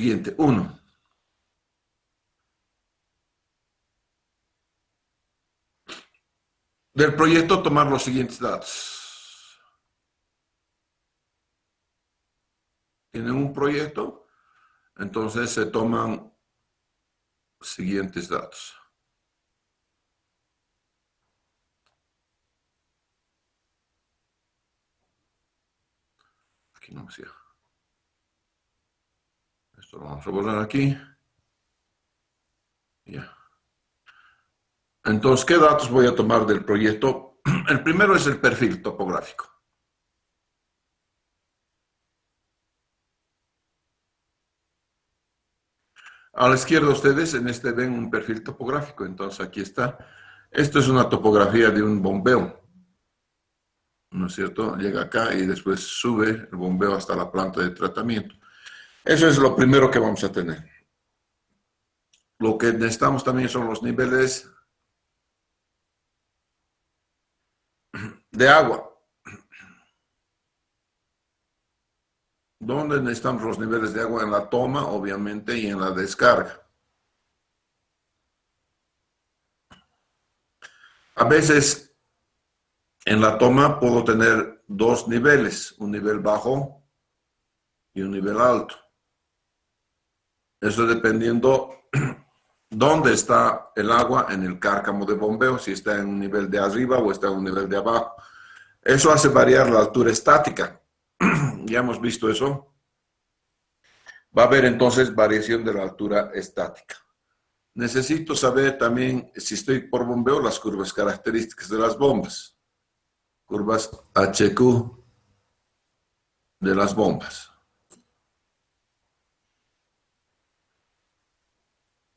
siguiente. Uno, del proyecto tomar los siguientes datos. Tienen un proyecto, entonces se toman siguientes datos. Aquí no me cierra. Esto lo vamos a borrar aquí. Ya. Entonces, ¿qué datos voy a tomar del proyecto? El primero es el perfil topográfico. A la izquierda ustedes en este ven un perfil topográfico, entonces aquí está. Esto es una topografía de un bombeo, ¿no es cierto? Llega acá y después sube el bombeo hasta la planta de tratamiento. Eso es lo primero que vamos a tener. Lo que necesitamos también son los niveles de agua. ¿Dónde necesitamos los niveles de agua? En la toma, obviamente, y en la descarga. A veces en la toma puedo tener dos niveles, un nivel bajo y un nivel alto. Eso dependiendo dónde está el agua en el cárcamo de bombeo, si está en un nivel de arriba o está en un nivel de abajo. Eso hace variar la altura estática. Ya hemos visto eso. Va a haber entonces variación de la altura estática. Necesito saber también, si estoy por bombeo, las curvas características de las bombas. Curvas HQ de las bombas.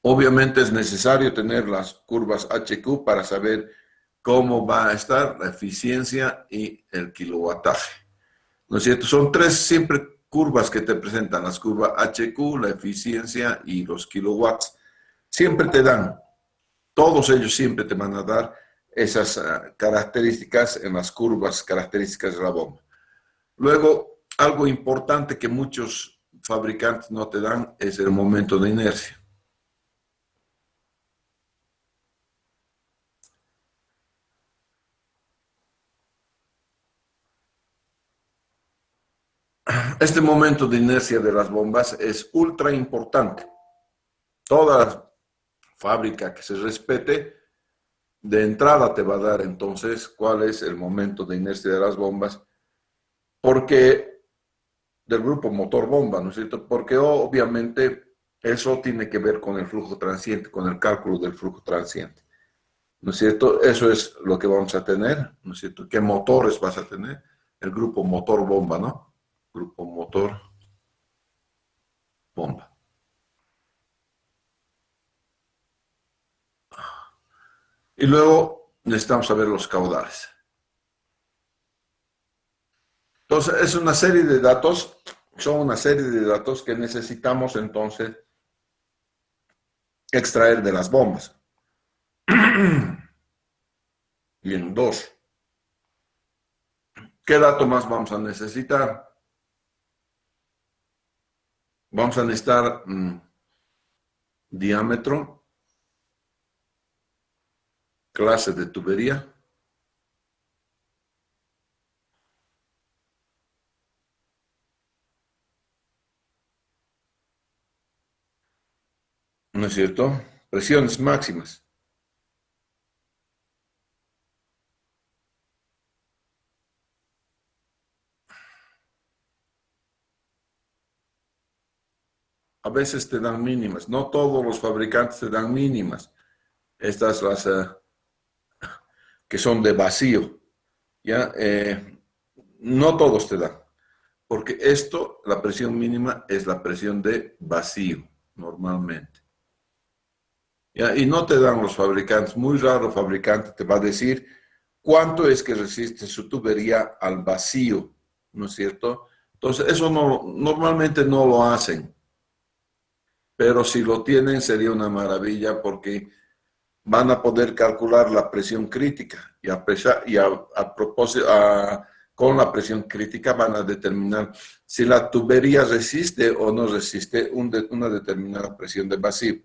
Obviamente es necesario tener las curvas HQ para saber cómo va a estar la eficiencia y el kilowattaje. ¿No es cierto? Son tres siempre curvas que te presentan, las curvas HQ, la eficiencia y los kilowatts. Siempre te dan, todos ellos siempre te van a dar esas características en las curvas características de la bomba. Luego, algo importante que muchos fabricantes no te dan es el momento de inercia. Este momento de inercia de las bombas es ultra importante. Toda fábrica que se respete, de entrada te va a dar entonces cuál es el momento de inercia de las bombas, porque del grupo motor bomba, ¿no es cierto? Porque obviamente eso tiene que ver con el flujo transiente, con el cálculo del flujo transiente, ¿no es cierto? Eso es lo que vamos a tener, ¿no es cierto? ¿Qué motores vas a tener? El grupo motor bomba, ¿no? Grupo motor bomba. Y luego necesitamos saber los caudales. Entonces, es una serie de datos, son una serie de datos que necesitamos entonces extraer de las bombas. Bien, dos. ¿Qué dato más vamos a necesitar? Vamos a necesitar diámetro, clase de tubería, ¿no es cierto? Presiones máximas. A veces te dan mínimas, no todos los fabricantes te dan mínimas. Estas las que son de vacío, ¿ya? No todos te dan, porque esto, la presión mínima es la presión de vacío, normalmente. ¿Ya? Y no te dan los fabricantes, muy raro fabricante te va a decir cuánto es que resiste su tubería al vacío, ¿no es cierto? Entonces, eso no, normalmente no lo hacen, pero si lo tienen sería una maravilla porque van a poder calcular la presión crítica y a propósito, con la presión crítica van a determinar si la tubería resiste o no resiste una determinada presión de vacío.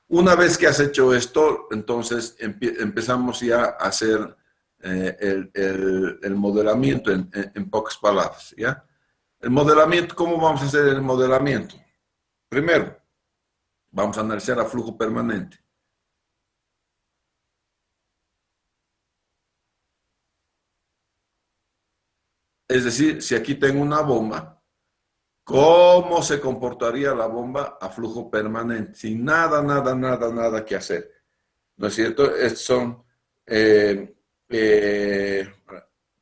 Una vez que has hecho esto, entonces empezamos ya a hacer el modelamiento en pocas palabras, ¿ya? El modelamiento, ¿cómo vamos a hacer el modelamiento? Primero, vamos a analizar a flujo permanente. Es decir, si aquí tengo una bomba, ¿cómo se comportaría la bomba a flujo permanente? Sin nada que hacer. ¿No es cierto? Estos son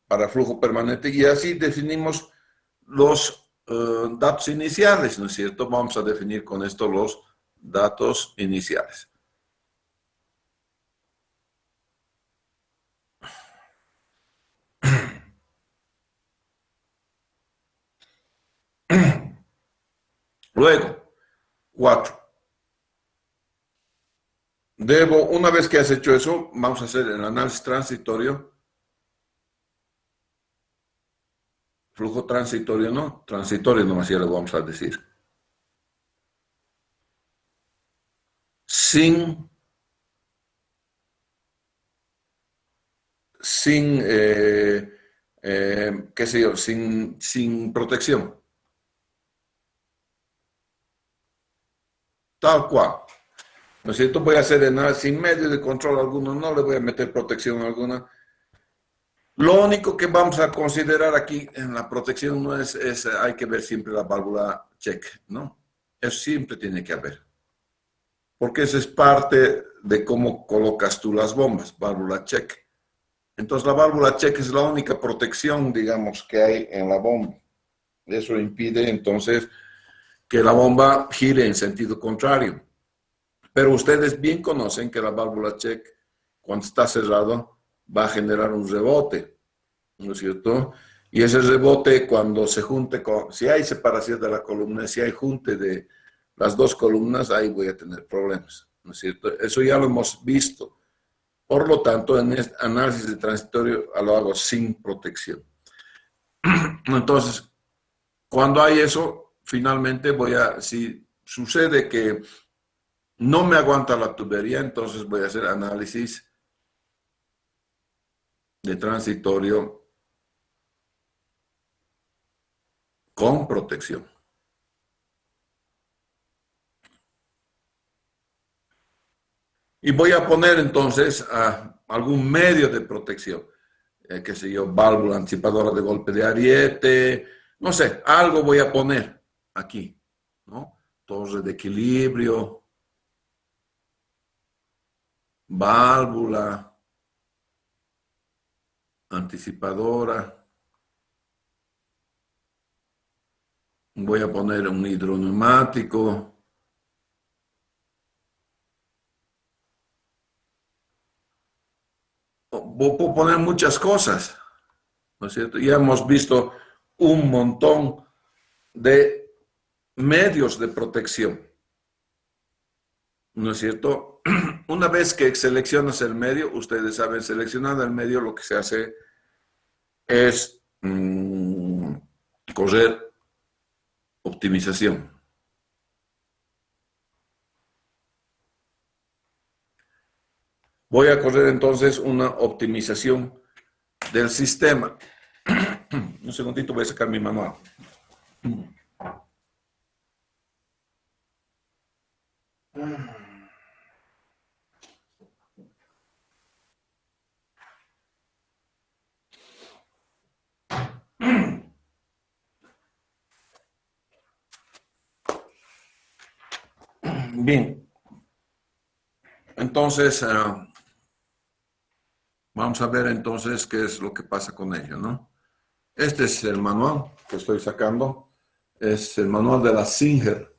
para flujo permanente y así definimos los datos iniciales, ¿no es cierto? Vamos a definir con esto los datos iniciales. Luego, 4. Una vez que has hecho eso, vamos a hacer el análisis transitorio. Flujo transitorio, ¿no? Transitorio nomás ya lo vamos a decir. Sin qué sé yo, sin protección. Tal cual. ¿No es cierto? Voy a hacer de nada sin medio de control alguno, no le voy a meter protección alguna. Lo único que vamos a considerar aquí en la protección no hay que ver siempre la válvula check, ¿no? Eso siempre tiene que haber. Porque eso es parte de cómo colocas tú las bombas, válvula check. Entonces la válvula check es la única protección, digamos, que hay en la bomba. Eso impide entonces que la bomba gire en sentido contrario. Pero ustedes bien conocen que la válvula check, cuando está cerrado, va a generar un rebote, ¿no es cierto? Y ese rebote, cuando se junte si hay separación de la columna, si hay junte de las dos columnas, ahí voy a tener problemas, ¿no es cierto? Eso ya lo hemos visto. Por lo tanto, en este análisis de transitorio lo hago sin protección. Entonces, cuando hay eso, finalmente si sucede que no me aguanta la tubería, entonces voy a hacer análisis de transitorio con protección. Y voy a poner entonces algún medio de protección, qué sé yo, válvula anticipadora de golpe de ariete, no sé, algo voy a poner aquí, ¿no? Torre de equilibrio, válvula anticipadora. Voy a poner un hidroneumático. Puedo poner muchas cosas, ¿no es cierto? Ya hemos visto un montón de medios de protección, ¿no es cierto? Una vez que seleccionas el medio, ustedes saben, seleccionando el medio, lo que se hace es correr optimización. Voy a correr entonces una optimización del sistema. Un segundito, voy a sacar mi manual. Bien, entonces vamos a ver entonces qué es lo que pasa con ello, ¿no? Este es el manual que estoy sacando. Es el manual de la Singer,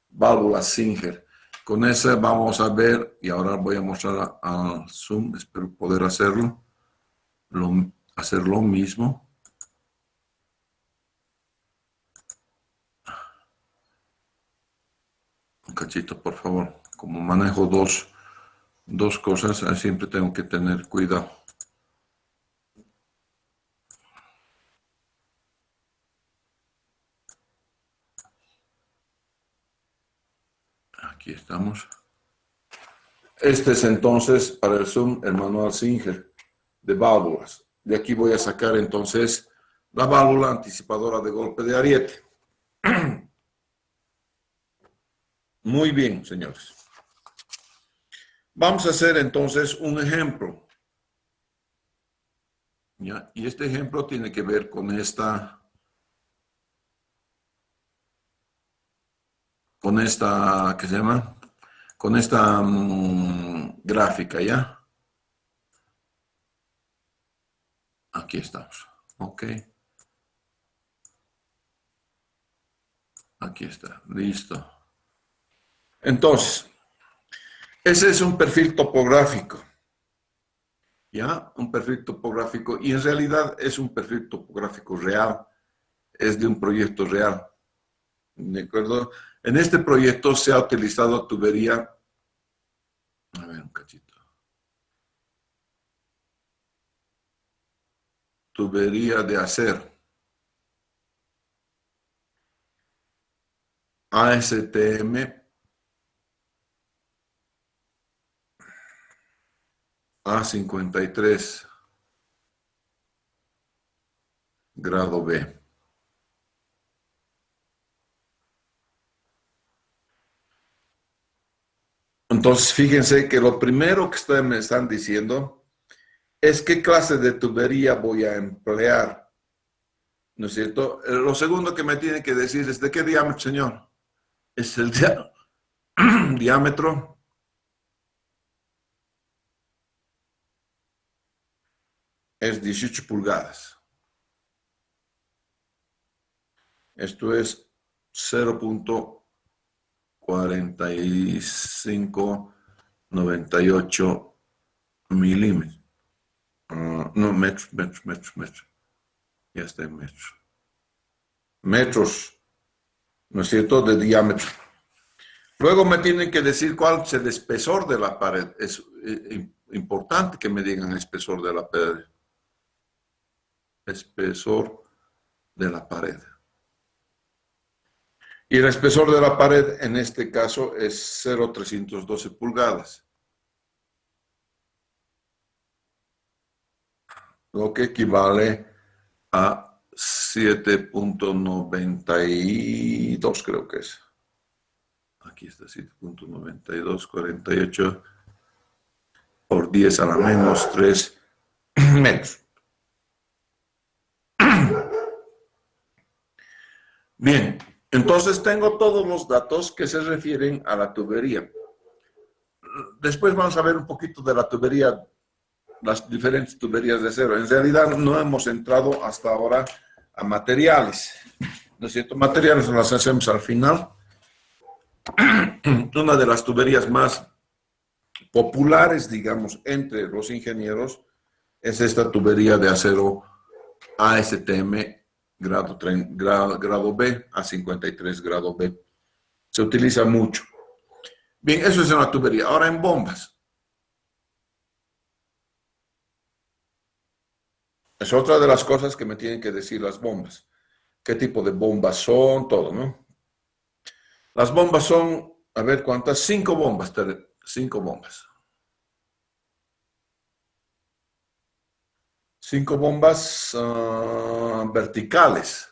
válvula Singer. Con ese vamos a ver, y ahora voy a mostrar al Zoom, espero poder hacerlo, hacer lo mismo. Un cachito, por favor. Como manejo dos cosas, siempre tengo que tener cuidado. Aquí estamos. Este es entonces para el Zoom el manual Singer de válvulas. De aquí voy a sacar entonces la válvula anticipadora de golpe de ariete. Muy bien, señores. Vamos a hacer entonces un ejemplo. ¿Ya? Y este ejemplo tiene que ver con esta ¿qué se llama? Con esta gráfica, ¿ya? Aquí estamos. Ok. Aquí está. Listo. Entonces, ese es un perfil topográfico. ¿Ya? Un perfil topográfico. Y en realidad es un perfil topográfico real. Es de un proyecto real. ¿De acuerdo? En este proyecto se ha utilizado tubería. A ver, un cachito. Tubería de acero. ASTM A53 grado B. Entonces, fíjense que lo primero que ustedes me están diciendo es qué clase de tubería voy a emplear, ¿no es cierto? Lo segundo que me tiene que decir es de qué diámetro, señor. Es el diámetro. Es 18 pulgadas. Esto es 0.4598 milímetros. No, metros. Ya está en metros. Metros, ¿no es cierto?, de diámetro. Luego me tienen que decir cuál es el espesor de la pared. Es importante que me digan el espesor de la pared. Espesor de la pared. Y el espesor de la pared en este caso es 0.312 pulgadas. Lo que equivale a 7.92, creo que es. Aquí está 7.9248 por 10 a la menos 3 metros. Bien, entonces tengo todos los datos que se refieren a la tubería. Después vamos a ver un poquito de la tubería, las diferentes tuberías de acero. En realidad no hemos entrado hasta ahora a materiales, ¿no es cierto? Materiales las hacemos al final. Una de las tuberías más populares, digamos, entre los ingenieros es esta tubería de acero ASTM grado B, a 53 grado B. Se utiliza mucho. Bien, eso es una tubería. Ahora en bombas. Es otra de las cosas que me tienen que decir las bombas. ¿Qué tipo de bombas son? Todo, ¿no? Las bombas son, a ver cuántas, 5 bombas. 5 bombas. 5 bombas verticales.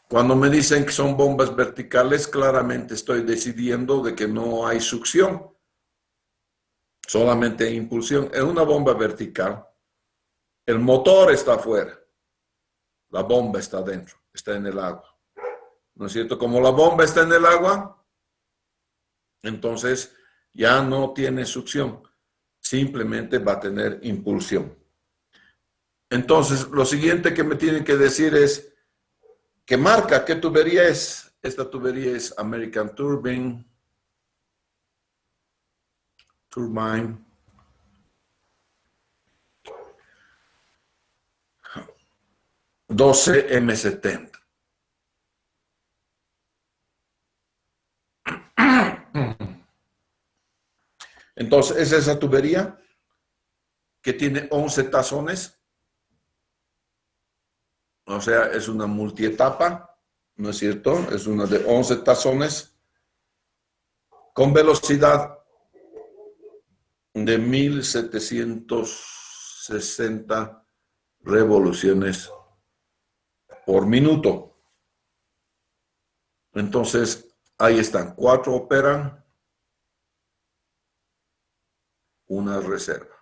Cuando me dicen que son bombas verticales, claramente estoy decidiendo de que no hay succión, solamente impulsión. En una bomba vertical, el motor está afuera, la bomba está dentro, está en el agua. ¿No es cierto? Como la bomba está en el agua, entonces ya no tiene succión, simplemente va a tener impulsión. Entonces, lo siguiente que me tienen que decir es, ¿qué marca? ¿Qué tubería es? Esta tubería es American Turbine 12M70. Entonces, es esa tubería que tiene 11 tazones. o sea, es una multietapa, ¿no es cierto? Es una de 11 tazones con velocidad de 1760 revoluciones por minuto. Entonces, ahí están, 4 operan, una reserva.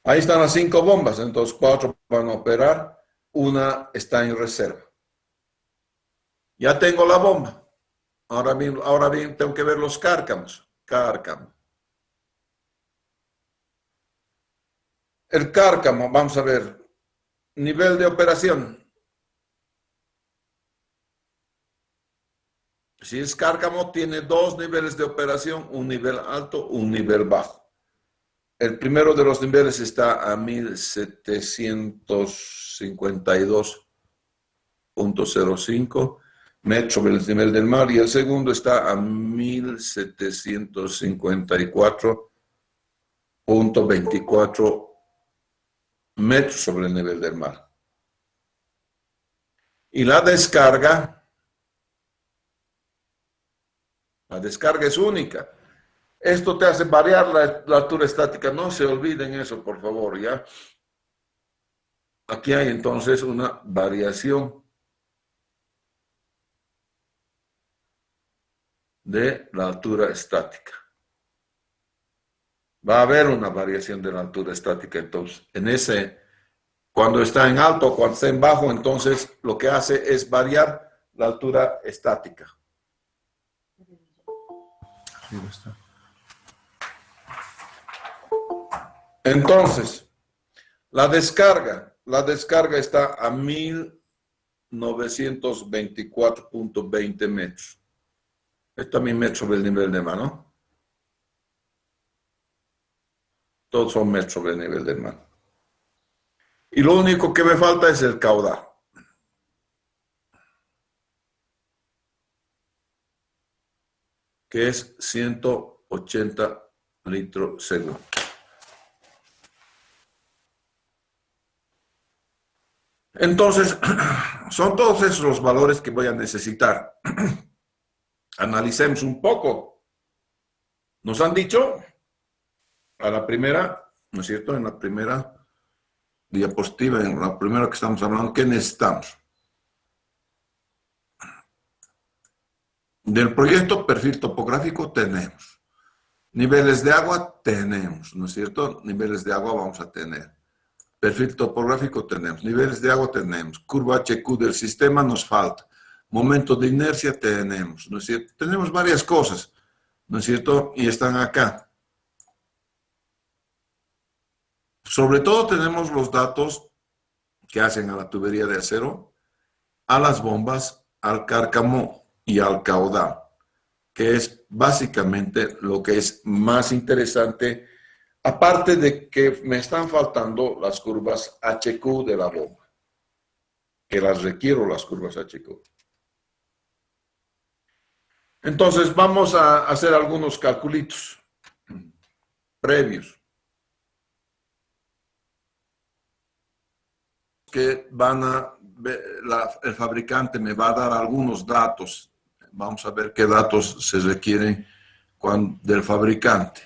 Ahí están las 5 bombas, entonces 4 van a operar, una está en reserva. Ya tengo la bomba. Ahora bien tengo que ver los cárcamos. Cárcamo. El cárcamo, vamos a ver, nivel de operación. Si es cárcamo, tiene 2 niveles de operación, un nivel alto, un nivel bajo. El primero de los niveles está a 1752.05 metros sobre el nivel del mar y el segundo está a 1754.24 metros sobre el nivel del mar. Y la descarga es única. Esto te hace variar la altura estática. No se olviden eso, por favor, ¿ya? Aquí hay entonces una variación de la altura estática. Va a haber una variación de la altura estática, entonces, cuando está en alto, cuando está en bajo, entonces lo que hace es variar la altura estática. Entonces, la descarga está a 1924.20 metros. Esto también metros sobre el nivel del mar, ¿no? Todos son metros sobre el nivel del mar. Y lo único que me falta es el caudal. Que es 180 litros segundo. Entonces, son todos esos los valores que voy a necesitar. Analicemos un poco. Nos han dicho a la primera, ¿no es cierto? En la primera diapositiva, en la primera que estamos hablando, ¿qué necesitamos? Del proyecto perfil topográfico tenemos. Niveles de agua tenemos, ¿no es cierto? Niveles de agua vamos a tener. Perfil topográfico tenemos. Niveles de agua tenemos. Curva HQ del sistema nos falta. Momento de inercia tenemos, ¿no es cierto? Tenemos varias cosas, ¿no es cierto? Y están acá. Sobre todo tenemos los datos que hacen a la tubería de acero, a las bombas, al cárcamo y al caudal, que es básicamente lo que es más interesante, aparte de que me están faltando las curvas HQ de la bomba, que las requiero las curvas HQ. Entonces vamos a hacer algunos calculitos previos que el fabricante me va a dar algunos datos. Vamos a ver qué datos se requieren del fabricante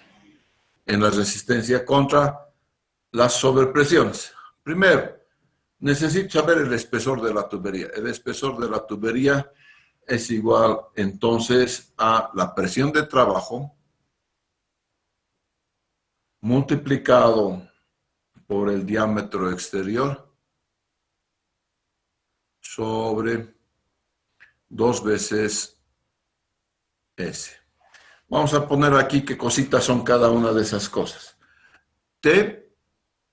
en la resistencia contra las sobrepresiones. Primero, necesito saber el espesor de la tubería. El espesor de la tubería es igual entonces a la presión de trabajo multiplicado por el diámetro exterior sobre 2 veces S. Vamos a poner aquí qué cositas son cada una de esas cosas. T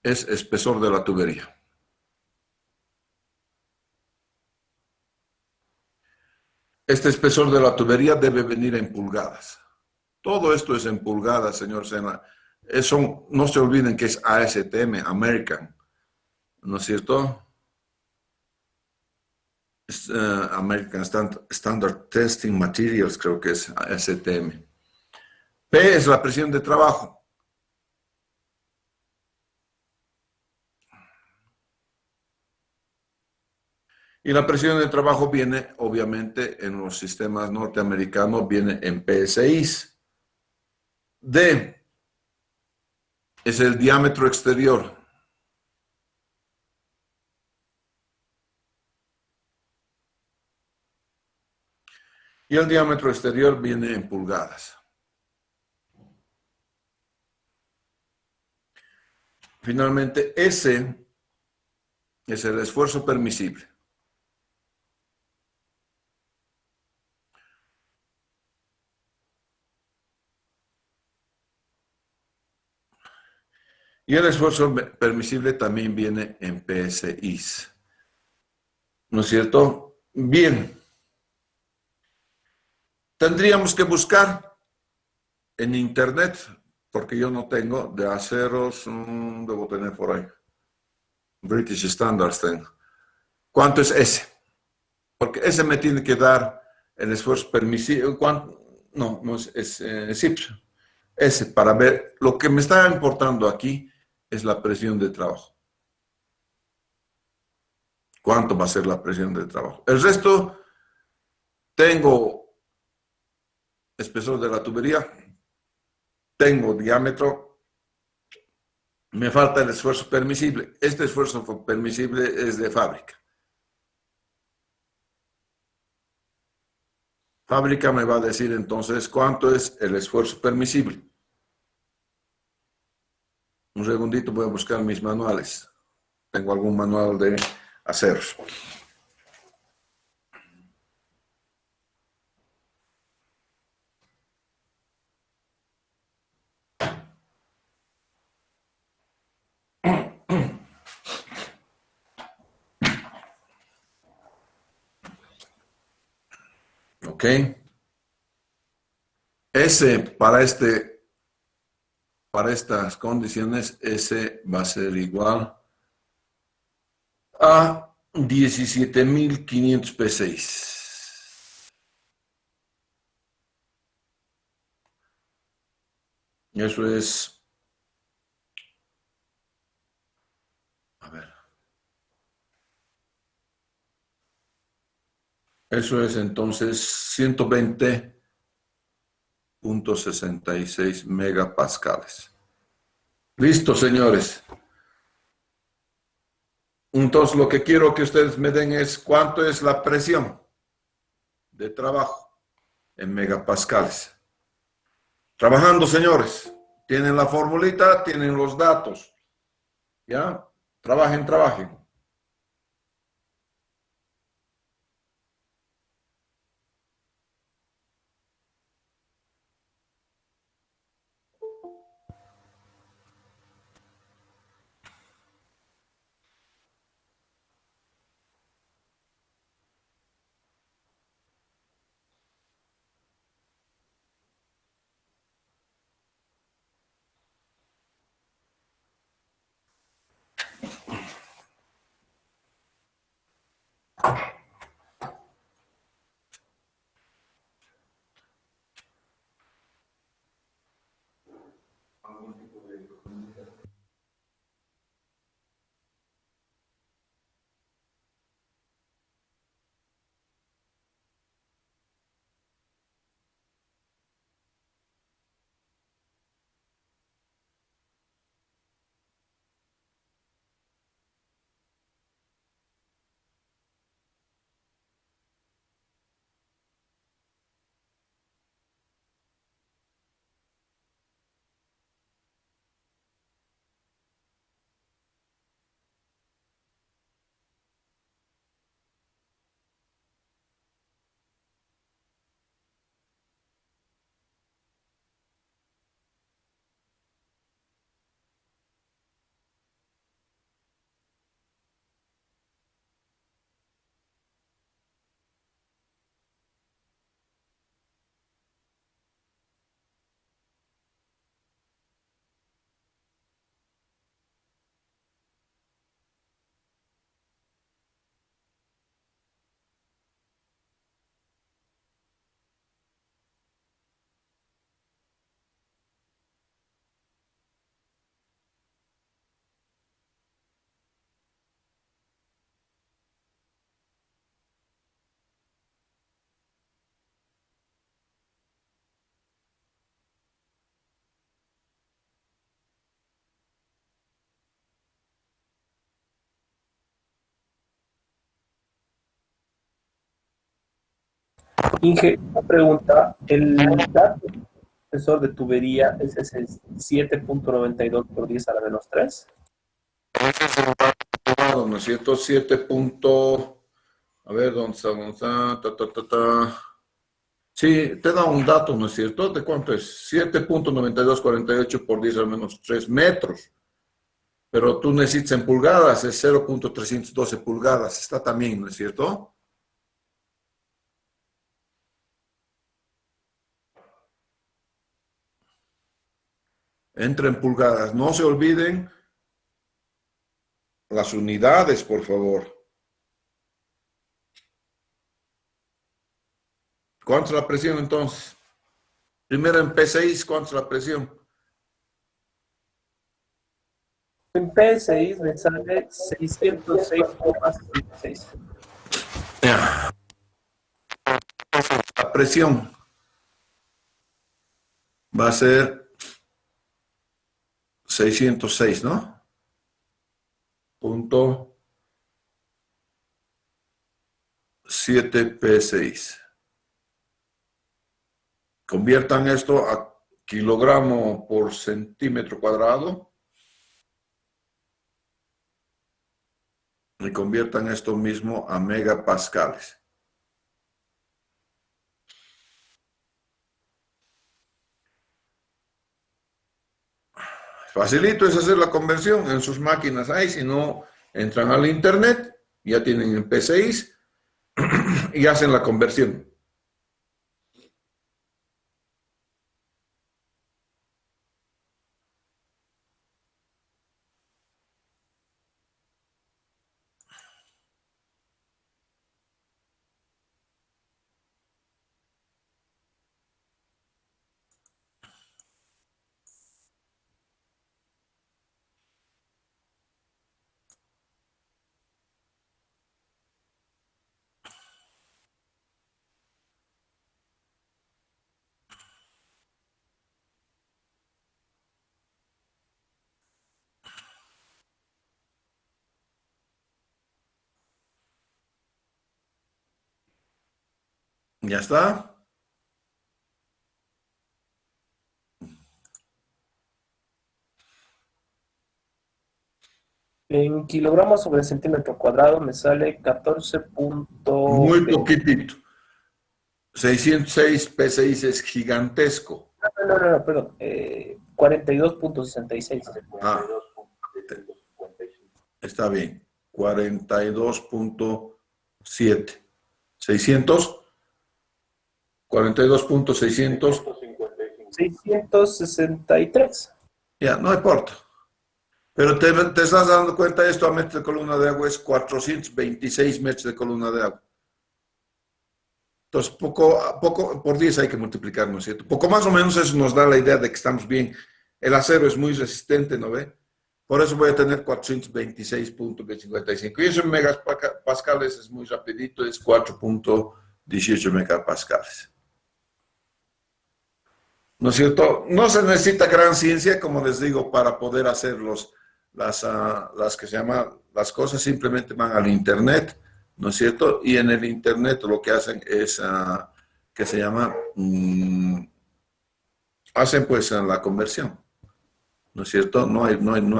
es espesor de la tubería. Este espesor de la tubería debe venir en pulgadas. Todo esto es en pulgadas, señor Sena. No se olviden que es ASTM, American, ¿no es cierto? American Standard Testing Materials, creo que es ASTM. P es la presión de trabajo. Y la presión de trabajo viene, obviamente, en los sistemas norteamericanos, viene en PSI. D es el diámetro exterior. Y el diámetro exterior viene en pulgadas. Finalmente, S es el esfuerzo permisible. Y el esfuerzo permisible también viene en PSI. ¿No es cierto? Bien. Tendríamos que buscar en internet, porque yo no tengo de aceros, debo tener por ahí. British Standards tengo. ¿Cuánto es S? Porque ese me tiene que dar el esfuerzo permisible. No, no es SIPS. Ese, para ver, lo que me está importando aquí es la presión de trabajo. ¿Cuánto va a ser la presión de trabajo? El resto, tengo espesor de la tubería, tengo diámetro, me falta el esfuerzo permisible. Este esfuerzo permisible es de fábrica. Fábrica me va a decir entonces cuánto es el esfuerzo permisible. Un segundito, voy a buscar mis manuales. Tengo algún manual de aceros. ¿Ok? S para estas condiciones, S va a ser igual a 17.500 P6. Eso es, a ver, eso es entonces 120.66 megapascales. Listo, señores. Entonces, lo que quiero que ustedes me den es cuánto es la presión de trabajo en megapascales. Trabajando, señores. Tienen la formulita, tienen los datos. ¿Ya? Trabajen, trabajen. Inge, una pregunta. El dato del espesor de tubería es ese 7.92 por 10 a la menos 3. ¿No es cierto? 7 punto... A ver, ¿dónde está? ¿Dónde está? Ta, ta, ta, ta. Sí, te da un dato, ¿no es cierto? ¿De cuánto es? 7.9248 por 10 al menos 3 metros. Pero tú necesitas en pulgadas, es 0.312 pulgadas. Está también, ¿no es cierto? Entra en pulgadas. No se olviden las unidades, por favor. ¿Cuánto es la presión entonces? Primero en P6, ¿cuánto es la presión? En P6 me sale 606,66. La presión va a ser 606, ¿no? Punto 7P6. Conviertan esto a kilogramo por centímetro cuadrado y conviertan esto mismo a megapascales. Facilito es hacer la conversión en sus máquinas. Ahí, si no, entran al internet, ya tienen el P6 y hacen la conversión. ¿Ya está? En kilogramos sobre centímetro cuadrado me sale 14. Muy poquitito. 606 P6 es gigantesco. No, perdón. 42.66. Ah, está bien. 42.7. 600. 42.600. 663. Ya, no importa. Pero te estás dando cuenta, esto a metros de columna de agua es 426 metros de columna de agua. Entonces, poco por 10 hay que multiplicar, ¿no es cierto? Poco más o menos eso nos da la idea de que estamos bien. El acero es muy resistente, ¿no ve? Por eso voy a tener 426.55. Y eso en megapascales es muy rapidito, es 4.18 megapascales. ¿No es cierto? No se necesita gran ciencia, como les digo, para poder hacer las que se llaman, las cosas simplemente van al internet, ¿no es cierto? Y en el internet lo que hacen es, que se llama, hacen pues la conversión, ¿no es cierto? No hay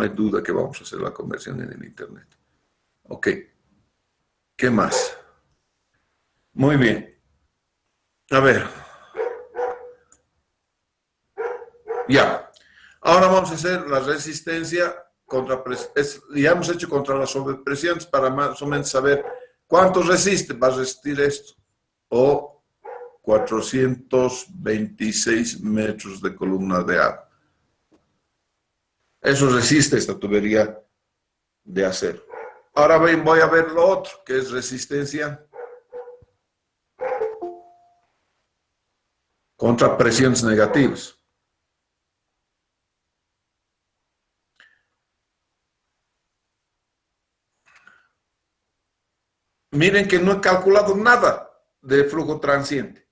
duda que vamos a hacer la conversión en el internet. Ok, ¿qué más? Muy bien. A ver. Ya. Ahora vamos a hacer la resistencia contra ya hemos hecho contra las sobrepresiones para más o menos saber cuánto resiste. Va a resistir esto. O 426 metros de columna de agua. Eso resiste esta tubería de acero. Ahora voy a ver lo otro, que es resistencia contra presiones negativas. Miren que no he calculado nada de flujo transiente.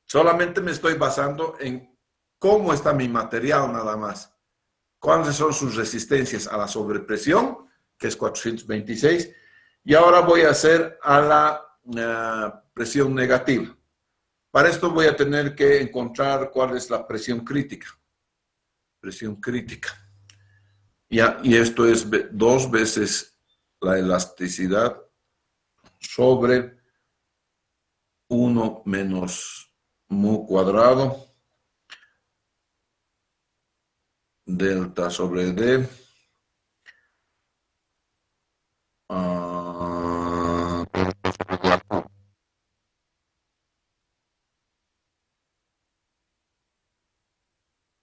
Solamente me estoy basando en cómo está mi material nada más. Cuáles son sus resistencias a la sobrepresión, que es 426. Y ahora voy a hacer a la presión negativa. Para esto voy a tener que encontrar cuál es la presión crítica. Presión crítica. Ya, y esto es 2 veces la elasticidad sobre 1 menos mu cuadrado delta sobre D.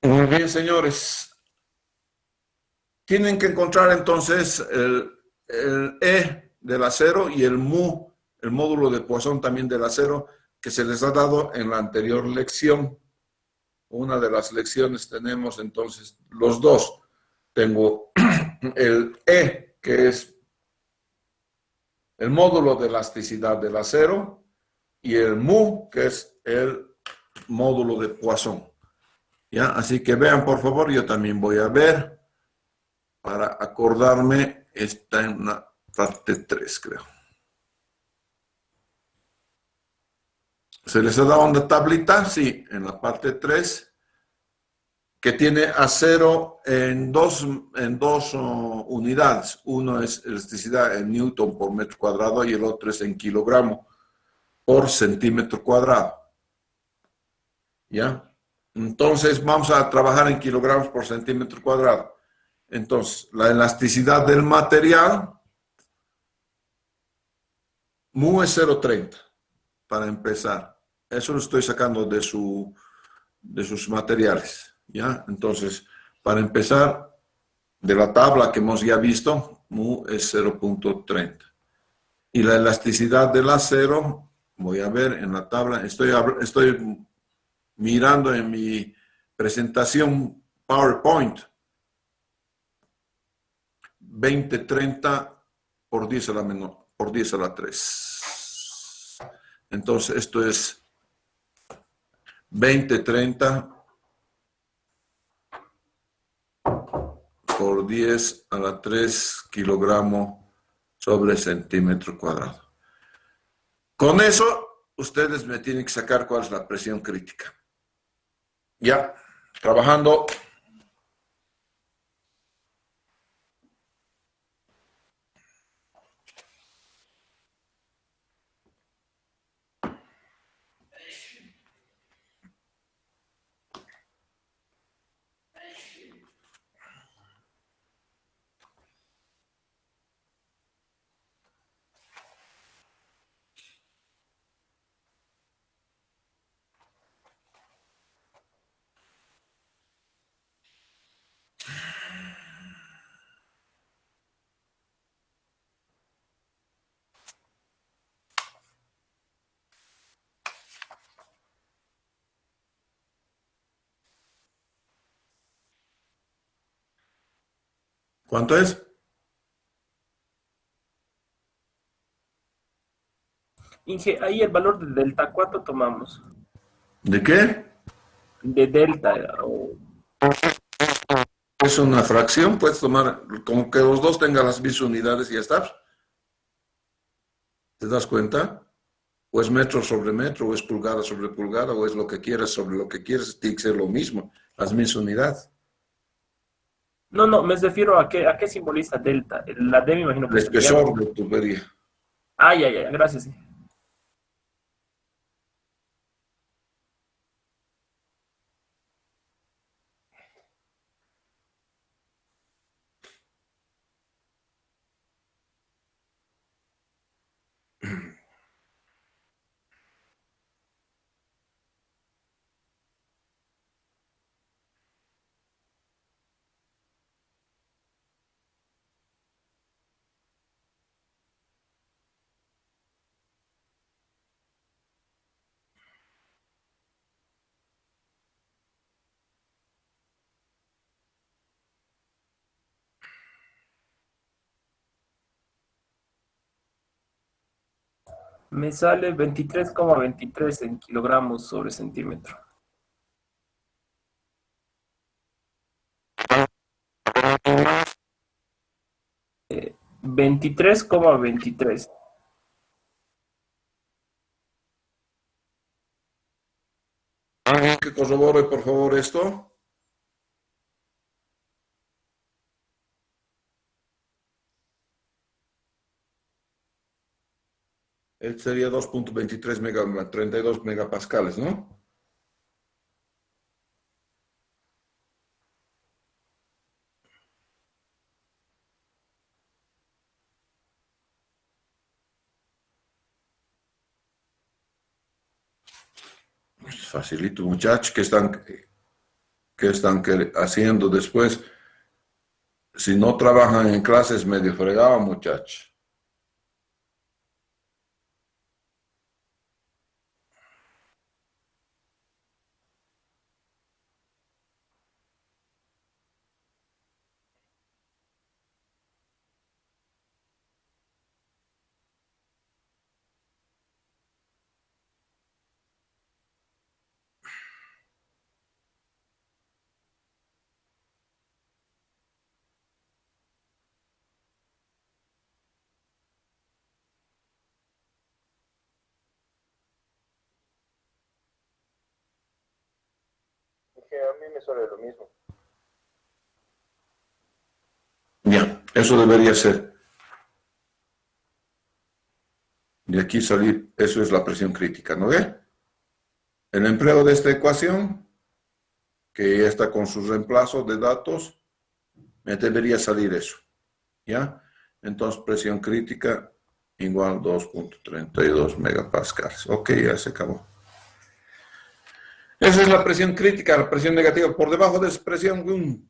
Muy bien, señores. Tienen que encontrar entonces el E del acero y el mu, el módulo de Poisson también del acero, que se les ha dado en la anterior lección. Una de las lecciones tenemos entonces los dos. Tengo el E, que es el módulo de elasticidad del acero, y el mu, que es el módulo de Poisson. ¿Ya? Así que vean, por favor, yo también voy a ver para acordarme. Está en la parte 3, creo. ¿Se les ha dado una tablita? Sí, en la parte 3, que tiene acero en dos unidades. Uno es elasticidad en newton por metro cuadrado y el otro es en kilogramo por centímetro cuadrado. ¿Ya? Entonces vamos a trabajar en kilogramos por centímetro cuadrado. Entonces, la elasticidad del material, mu es 0,30 para empezar. Eso lo estoy sacando de sus materiales. ¿Ya? Entonces, para empezar, de la tabla que hemos ya visto, mu es 0,30. Y la elasticidad del acero, voy a ver en la tabla, estoy mirando en mi presentación PowerPoint, 2030 por 10 a la menor, por 10 a la 3. Entonces, esto es 2030 por 10 a la 3 kilogramo sobre centímetro cuadrado. Con eso, ustedes me tienen que sacar cuál es la presión crítica. Ya, trabajando. ¿Cuánto es? Inge, ahí el valor de delta, ¿cuánto tomamos? ¿De qué? De delta, o Es una fracción, puedes tomar, como que los dos tengan las mismas unidades y ya está. ¿Te das cuenta? O es metro sobre metro, o es pulgada sobre pulgada, o es lo que quieras sobre lo que quieras, tiene que ser lo mismo, las mismas unidades. no, no, me refiero a qué simboliza delta. La D me imagino El que sería. espesor de tubería. Ay, ay, ay, gracias. Me sale 23,23 en kilogramos sobre centímetro. 23,23. corrobore por favor esto. Sería 2.23 32 megapascales, ¿no? Facilito, muchachos, ¿qué están haciendo después? Si no trabajan en clases, medio fregado, muchachos. Que a mí me suele lo mismo. Ya, eso debería ser. De aquí salir, eso es la presión crítica, ¿no ve? El empleo de esta ecuación, que ya está con su reemplazo de datos, me debería salir eso, ¿ya? Entonces, presión crítica igual 2.32 megapascales. Ok, ya se acabó. Esa es la presión crítica, la presión negativa. Por debajo de esa presión,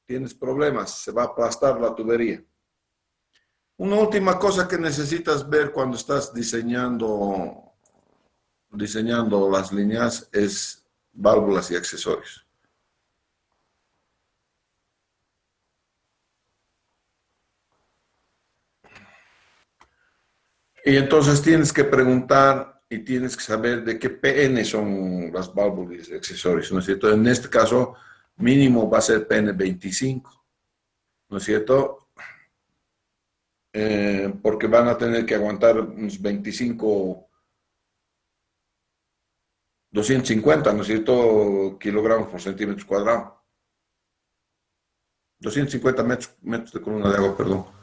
tienes problemas, se va a aplastar la tubería. Una última cosa que necesitas ver cuando estás diseñando las líneas es válvulas y accesorios. Y entonces tienes que preguntar y tienes que saber de qué PN son las válvulas y accesorios, ¿no es cierto? En este caso, mínimo va a ser PN 25, ¿no es cierto? Porque van a tener que aguantar unos 25, 250, ¿no es cierto? Kilogramos por centímetro cuadrado. 250 metros de columna de agua, perdón.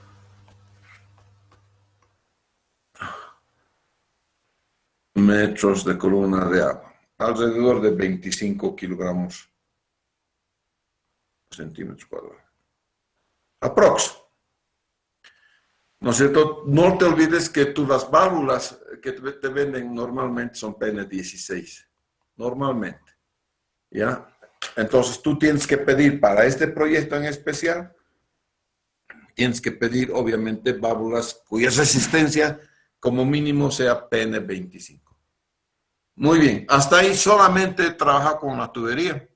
Metros de columna de agua. Alrededor de 25 kilogramos por centímetro cuadrado. Aprox. ¿No es cierto? No te olvides que las válvulas que te venden normalmente son PN16. Normalmente. ¿Ya? Entonces tú tienes que pedir para este proyecto en especial, tienes que pedir obviamente válvulas cuya resistencia como mínimo sea PN25. Muy bien, hasta ahí solamente trabaja con la tubería.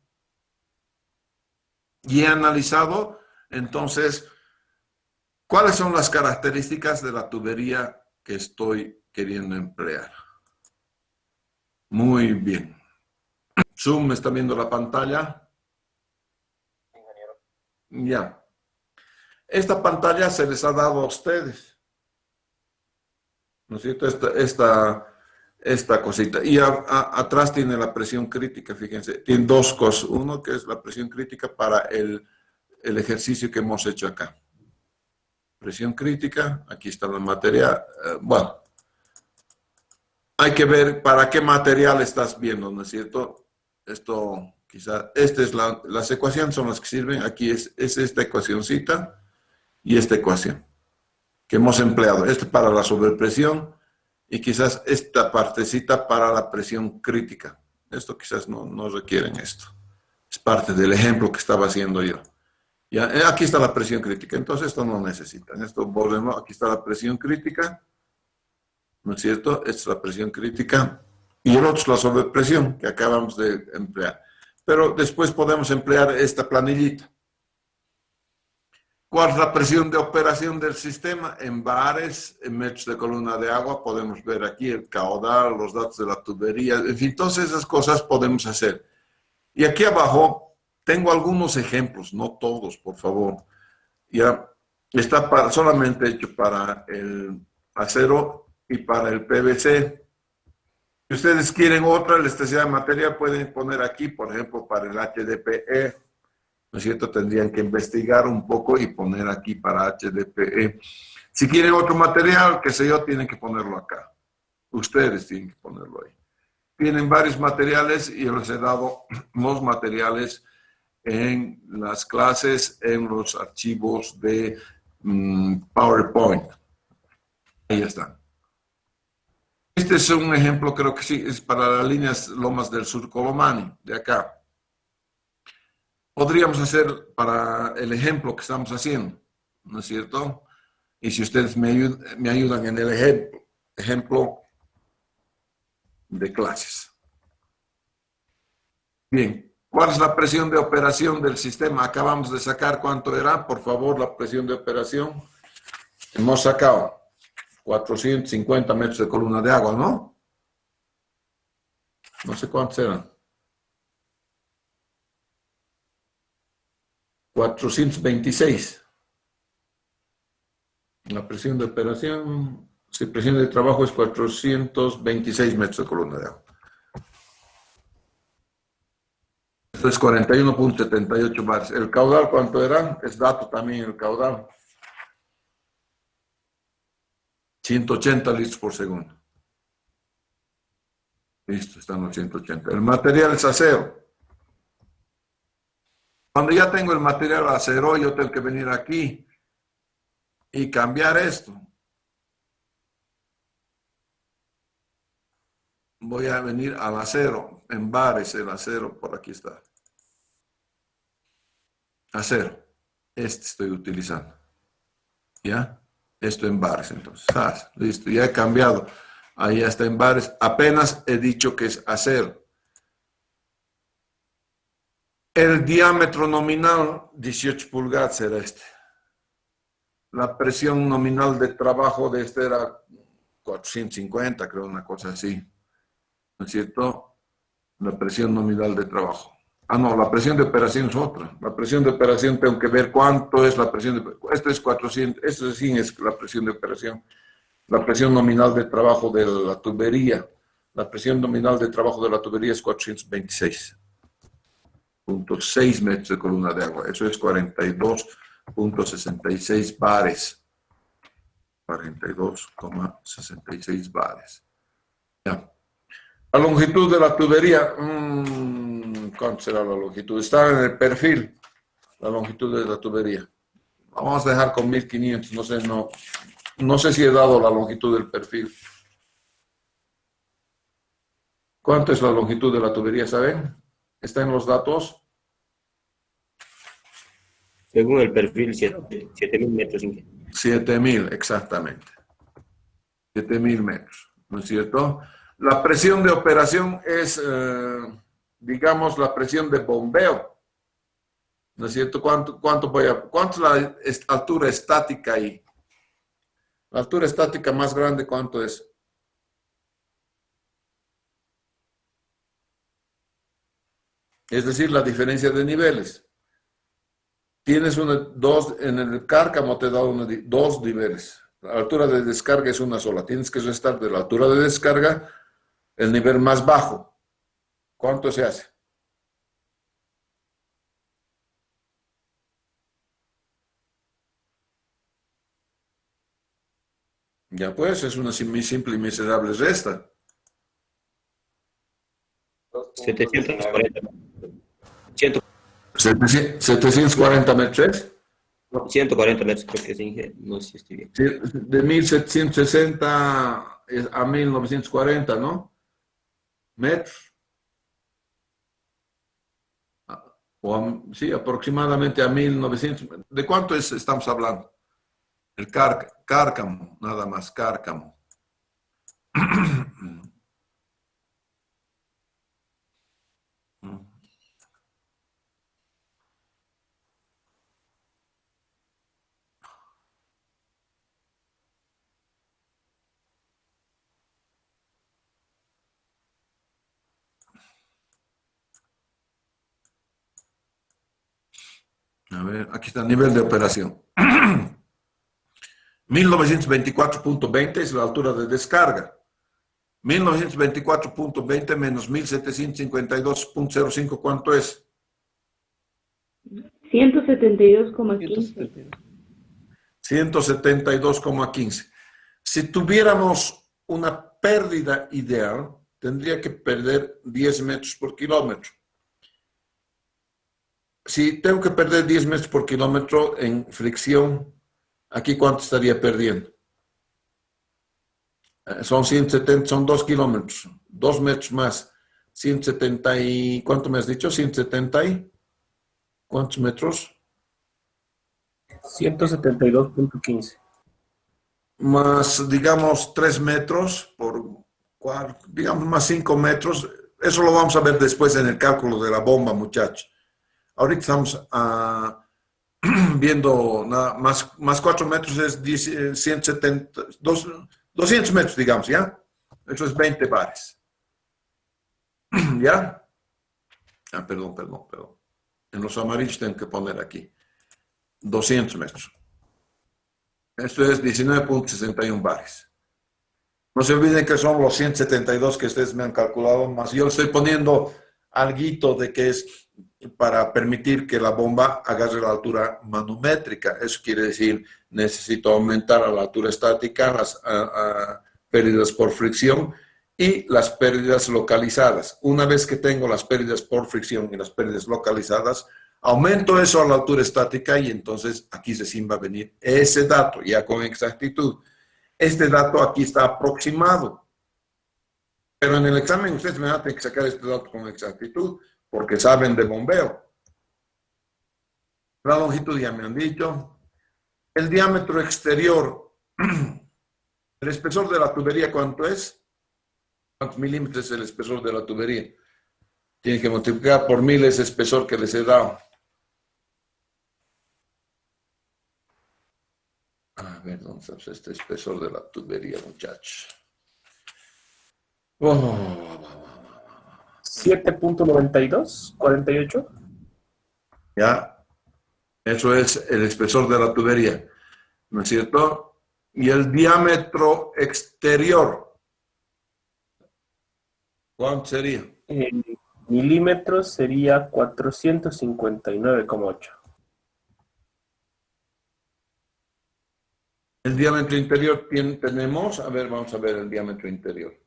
Y he analizado entonces cuáles son las características de la tubería que estoy queriendo emplear. Muy bien. Zoom, ¿me está viendo la pantalla? Ya. Esta pantalla se les ha dado a ustedes, ¿no es cierto? Esta cosita. Y atrás tiene la presión crítica, fíjense. Tiene dos cosas. Uno que es la presión crítica para el ejercicio que hemos hecho acá. Presión crítica, aquí está la materia. Bueno, hay que ver para qué material estás viendo, ¿no es cierto? Esto, quizá, las ecuaciones son las que sirven. Aquí es esta ecuacioncita y esta ecuación que hemos empleado. Este para la sobrepresión y quizás esta partecita para la presión crítica. Esto quizás no requieren esto. Es parte del ejemplo que estaba haciendo yo. Ya, aquí está la presión crítica, entonces esto no necesitan. Esto volvemos, aquí está la presión crítica, ¿no es cierto? Esta es la presión crítica y el otro es la sobrepresión que acabamos de emplear. Pero después podemos emplear esta planillita. ¿Cuál es la presión de operación del sistema? En bares, en metros de columna de agua, podemos ver aquí el caudal, los datos de la tubería, en fin, todas esas cosas podemos hacer. Y aquí abajo tengo algunos ejemplos, no todos, por favor. Ya está solamente hecho para el acero y para el PVC. Si ustedes quieren otra elasticidad de material, pueden poner aquí, por ejemplo, para el HDPE, ¿no es cierto? Tendrían que investigar un poco y poner aquí para HDPE. Si quieren otro material, qué sé yo, tienen que ponerlo acá. Ustedes tienen que ponerlo ahí. Tienen varios materiales y yo les he dado los materiales en las clases, en los archivos de PowerPoint. Ahí están. Este es un ejemplo, creo que sí, es para las líneas Lomas del Sur Colomani, de acá. Podríamos hacer para el ejemplo que estamos haciendo, ¿no es cierto? Y si ustedes me ayudan en el ejemplo de clases. Bien, ¿cuál es la presión de operación del sistema? Acabamos de sacar cuánto era, por favor, la presión de operación. Hemos sacado 450 metros de columna de agua, ¿no? No sé cuántos eran. 426. La presión de operación, si presión de trabajo es 426 metros de columna de agua. Esto es 41.78 bares. ¿El caudal cuánto era? Es dato también el caudal. 180 litros por segundo. Listo, están los 180. El material es acero. Cuando ya tengo el material acero, yo tengo que venir aquí y cambiar esto. Voy a venir al acero, en bares el acero, por aquí está. Acero, este estoy utilizando. ¿Ya? Esto en bares, entonces. Listo, ya he cambiado. Ahí ya está en bares. Apenas he dicho que es acero. El diámetro nominal, 18 pulgadas era este. La presión nominal de trabajo de este era 450, creo, una cosa así. ¿No es cierto? La presión nominal de trabajo. Ah, no, la presión de operación es otra. La presión de operación tengo que ver cuánto es la presión de operación. Esto es 400, esto sí es la presión de operación. La presión nominal de trabajo de la tubería. La presión nominal de trabajo de la tubería es 426.6 metros de columna de agua. Eso es 42.66 bares. 42,66 bares. Ya. La longitud de la tubería. ¿Cuánto será la longitud? Está en el perfil. La longitud de la tubería. Vamos a dejar con 1500. No sé si he dado la longitud del perfil. ¿Cuánto es la longitud de la tubería? ¿Saben? ¿Está en los datos? Según el perfil, 7.000 metros. 7.000, exactamente. 7.000 metros, ¿no es cierto? La presión de operación es, digamos, la presión de bombeo, ¿no es cierto? ¿Cuánto es la altura estática ahí? La altura estática más grande, ¿cuánto es? Es decir, la diferencia de niveles. Tienes en el cárcamo te da dos niveles. La altura de descarga es una sola. Tienes que restar de la altura de descarga el nivel más bajo. ¿Cuánto se hace? Ya pues, es una simple y miserable resta. 740. 740 metros. 140 metros, creo que sí, no sé si estoy bien. De 1760 a 1940, ¿no? Metros. Sí, aproximadamente a 1900. ¿De cuánto estamos hablando? El cárcamo, nada más, cárcamo. A ver, aquí está el nivel de operación. 1924.20 es la altura de descarga. 1924.20 menos 1752.05, ¿cuánto es? 172,15. 172,15. Si tuviéramos una pérdida ideal, tendría que perder 10 metros por kilómetro. Si tengo que perder 10 metros por kilómetro en fricción, ¿aquí cuánto estaría perdiendo? Son 170, son 2 kilómetros, 2 metros más, 170 y, ¿cuánto me has dicho? 170 y, ¿cuántos metros? 172.15. Más, digamos, 3 metros por, digamos, más 5 metros. Eso lo vamos a ver después en el cálculo de la bomba, muchachos. Ahorita estamos viendo nada, más 4 metros es 170, 200 metros, digamos, ¿ya? Eso es 20 bares. ¿Ya? Perdón. En los amarillos tengo que poner aquí. 200 metros. Esto es 19.61 bares. No se olviden que son los 172 que ustedes me han calculado, más yo le estoy poniendo alguito de que es para permitir que la bomba agarre la altura manométrica. Eso quiere decir, necesito aumentar a la altura estática las pérdidas por fricción y las pérdidas localizadas. Una vez que tengo las pérdidas por fricción y las pérdidas localizadas, aumento eso a la altura estática y entonces aquí recién va a venir ese dato, ya con exactitud. Este dato aquí está aproximado. Pero en el examen ustedes me van a tener que sacar este dato con exactitud porque saben de bombeo. La longitud ya me han dicho. El diámetro exterior, el espesor de la tubería, ¿cuánto es? ¿Cuántos milímetros es el espesor de la tubería? Tienen que multiplicar por 1000 ese espesor que les he dado. A ver, ¿dónde está este espesor de la tubería, muchachos? 7.92, 48. Ya, eso es el espesor de la tubería, ¿no es cierto? Y el diámetro exterior, ¿cuánto sería? En milímetros sería 459,8. El diámetro interior tenemos, a ver, vamos a ver el diámetro interior.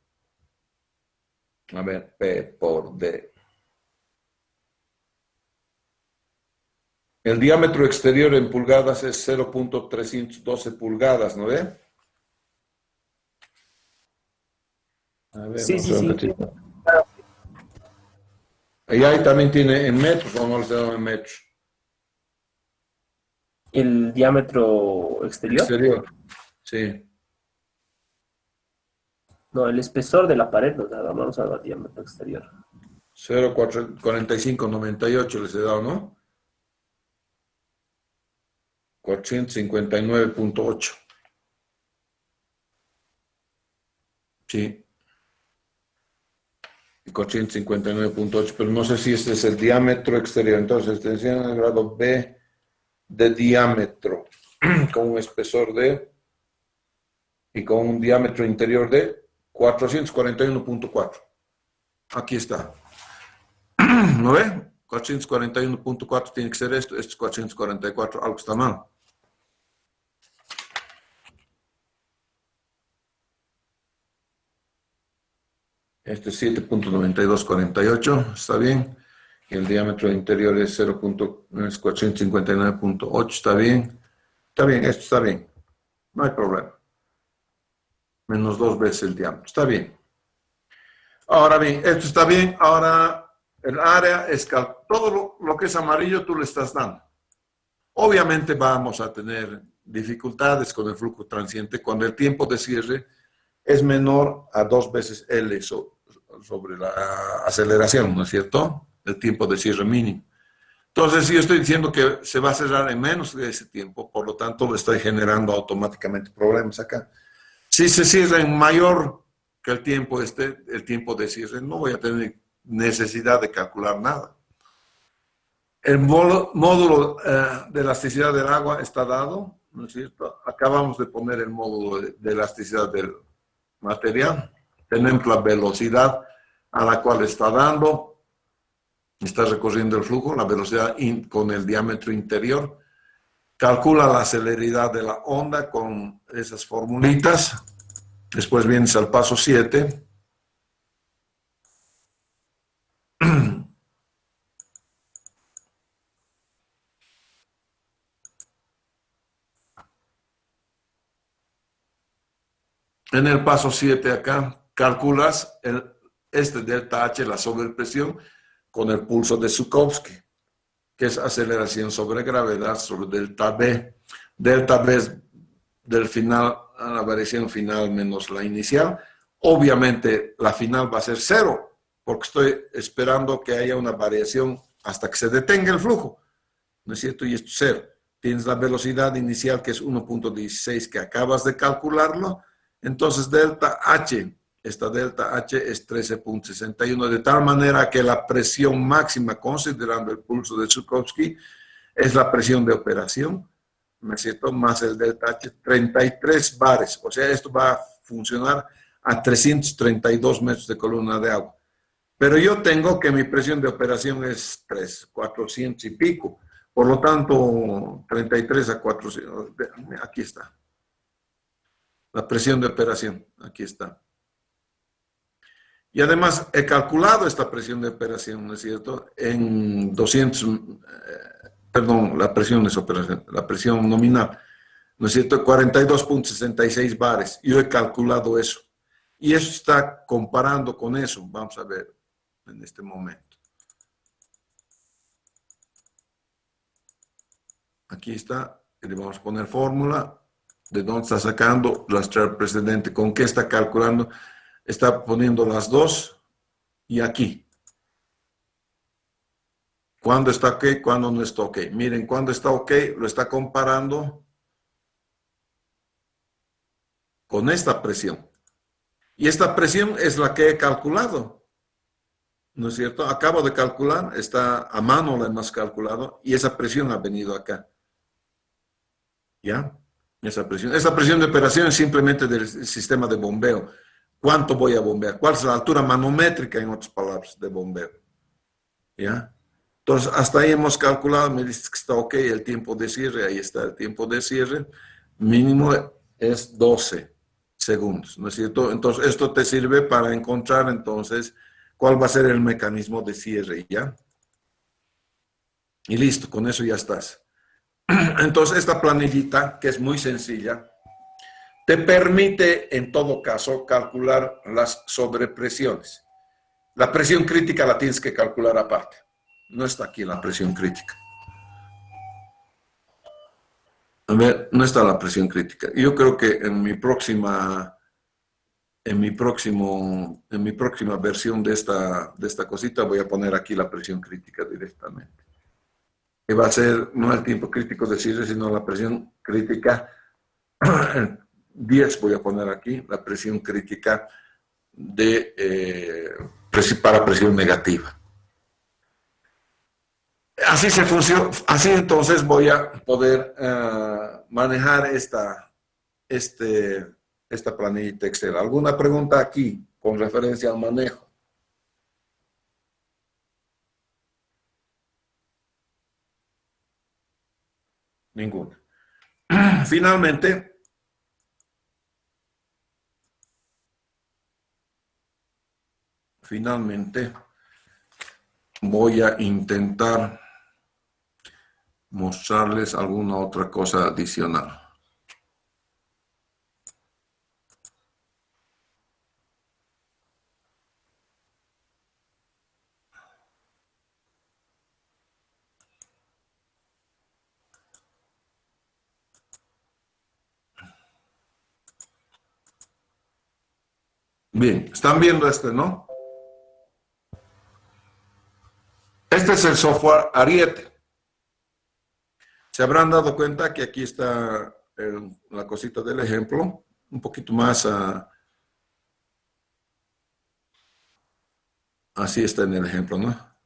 A ver, P por D. El diámetro exterior en pulgadas es 0.312 pulgadas, ¿no ve? A ver, Sí. Y ahí también tiene en metros, o no les he dado en metros. ¿El diámetro exterior? Exterior, sí. No, el espesor de la pared nos da, vamos a dar diámetro exterior. 0.4598 les he dado, ¿no? 459.8. Sí. 459.8, pero no sé si este es el diámetro exterior. Entonces, extensión en el grado B de diámetro, con un espesor de, y con un diámetro interior de 441.4. Aquí está. ¿No ve? 441.4 tiene que ser esto es 444, algo está mal. Este es 7.9248, está bien. Y el diámetro interior es 459.8, está bien. Está bien, esto está bien. No hay problema. Menos 2 veces el diámetro, está bien. Ahora bien, esto está bien. Ahora el área es todo lo que es amarillo tú le estás dando. Obviamente vamos a tener dificultades con el flujo transiente cuando el tiempo de cierre es menor a 2 veces L sobre la aceleración, ¿no es cierto? El tiempo de cierre mínimo. Entonces, si yo estoy diciendo que se va a cerrar en menos de ese tiempo, por lo tanto, le estoy generando automáticamente problemas acá. Si se cierra en mayor que el tiempo de cierre, no voy a tener necesidad de calcular nada. El módulo de elasticidad del agua está dado, ¿no es cierto? Acabamos de poner el módulo de elasticidad del material. Tenemos la velocidad a la cual está dando, está recorriendo el flujo, la velocidad con el diámetro interior. Calcula la celeridad de la onda con esas formulitas. Después vienes al paso 7. En el paso 7 acá, calculas este delta H, la sobrepresión, con el pulso de Zhukovsky, que es aceleración sobre gravedad sobre delta B. Delta B es del final a la variación final menos la inicial. Obviamente la final va a ser 0, porque estoy esperando que haya una variación hasta que se detenga el flujo, ¿no es cierto? Y esto es 0. Tienes la velocidad inicial que es 1.16 que acabas de calcularlo. Entonces, delta H, esta delta H es 13.61, de tal manera que la presión máxima, considerando el pulso de Zhukovsky, es la presión de operación, ¿no es cierto?, más el delta H, 33 bares. O sea, esto va a funcionar a 332 metros de columna de agua. Pero yo tengo que mi presión de operación es 400 y pico. Por lo tanto, 33 a 400, aquí está. La presión de operación, aquí está. Y además he calculado esta presión de operación, ¿no es cierto? En 200, perdón, la presión es operación, la presión nominal, ¿no es cierto? 42.66 bares. Yo he calculado eso. Y eso está comparando con eso. Vamos a ver en este momento. Aquí está. Le vamos a poner fórmula. ¿De dónde está sacando? Rastrear precedente. ¿Con qué está calculando? Está poniendo las dos y aquí. ¿Cuándo está ok? ¿Cuándo no está ok? Miren, cuando está ok, lo está comparando con esta presión. Y esta presión es la que he calculado. ¿No es cierto? Acabo de calcular, está a mano la hemos calculado y esa presión ha venido acá. ¿Ya? Esa presión de operación es simplemente del sistema de bombeo. ¿Cuánto voy a bombear? ¿Cuál es la altura manométrica, en otras palabras, de bombeo? ¿Ya? Entonces, hasta ahí hemos calculado, me dices que está ok el tiempo de cierre, ahí está el tiempo de cierre, mínimo es 12 segundos, ¿no es cierto? Entonces, esto te sirve para encontrar, entonces, cuál va a ser el mecanismo de cierre, ¿ya? Y listo, con eso ya estás. Entonces, esta planillita, que es muy sencilla, te permite, en todo caso, calcular las sobrepresiones. La presión crítica la tienes que calcular aparte. No está aquí la presión crítica. A ver, no está la presión crítica. Yo creo que en mi próxima versión de esta cosita voy a poner aquí la presión crítica directamente. Que va a ser no el tiempo crítico de cierre, sino la presión crítica. 10 voy a poner aquí, la presión crítica para presión negativa. Así así entonces voy a poder manejar esta planillita Excel. ¿Alguna pregunta aquí con referencia al manejo? Ninguna. Finalmente, voy a intentar mostrarles alguna otra cosa adicional. Bien, están viendo ¿no? Este es el software Ariete. Se habrán dado cuenta que aquí está la cosita del ejemplo, un poquito más, así está en el ejemplo, ¿no?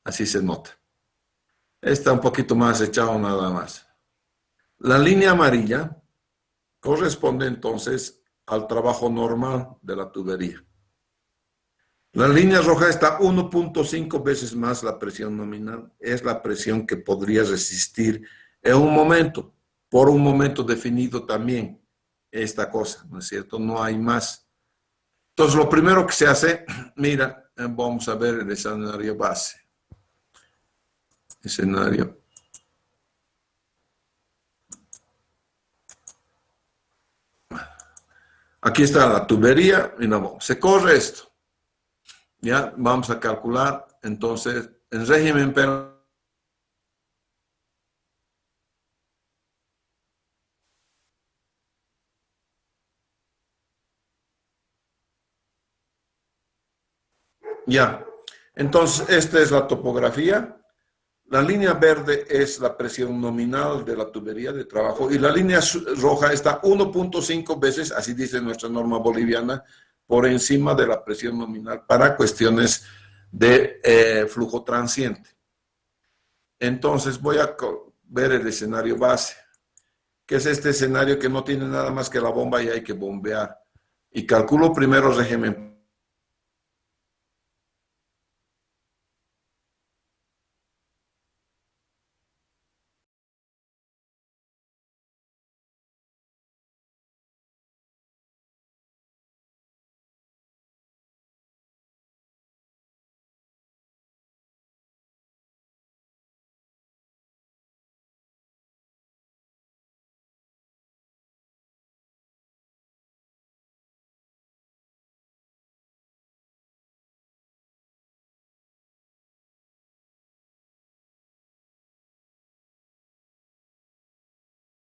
Así se nota. Está un poquito más echado nada más. La línea amarilla corresponde entonces al trabajo normal de la tubería. La línea roja está 1.5 veces más la presión nominal. Es la presión que podría resistir en un momento, por un momento definido también, esta cosa, ¿no es cierto? No hay más. Entonces, lo primero que se hace, mira, vamos a ver el escenario base. Escenario. Aquí está la tubería y no, se corre esto. Ya, vamos a calcular, entonces, en régimen permanente. Ya, entonces esta es la topografía. La línea verde es la presión nominal de la tubería de trabajo y la línea roja está 1.5 veces, así dice nuestra norma boliviana, por encima de la presión nominal para cuestiones de flujo transiente. Entonces voy a ver el escenario base, que es este escenario que no tiene nada más que la bomba y hay que bombear. Y calculo primero régimen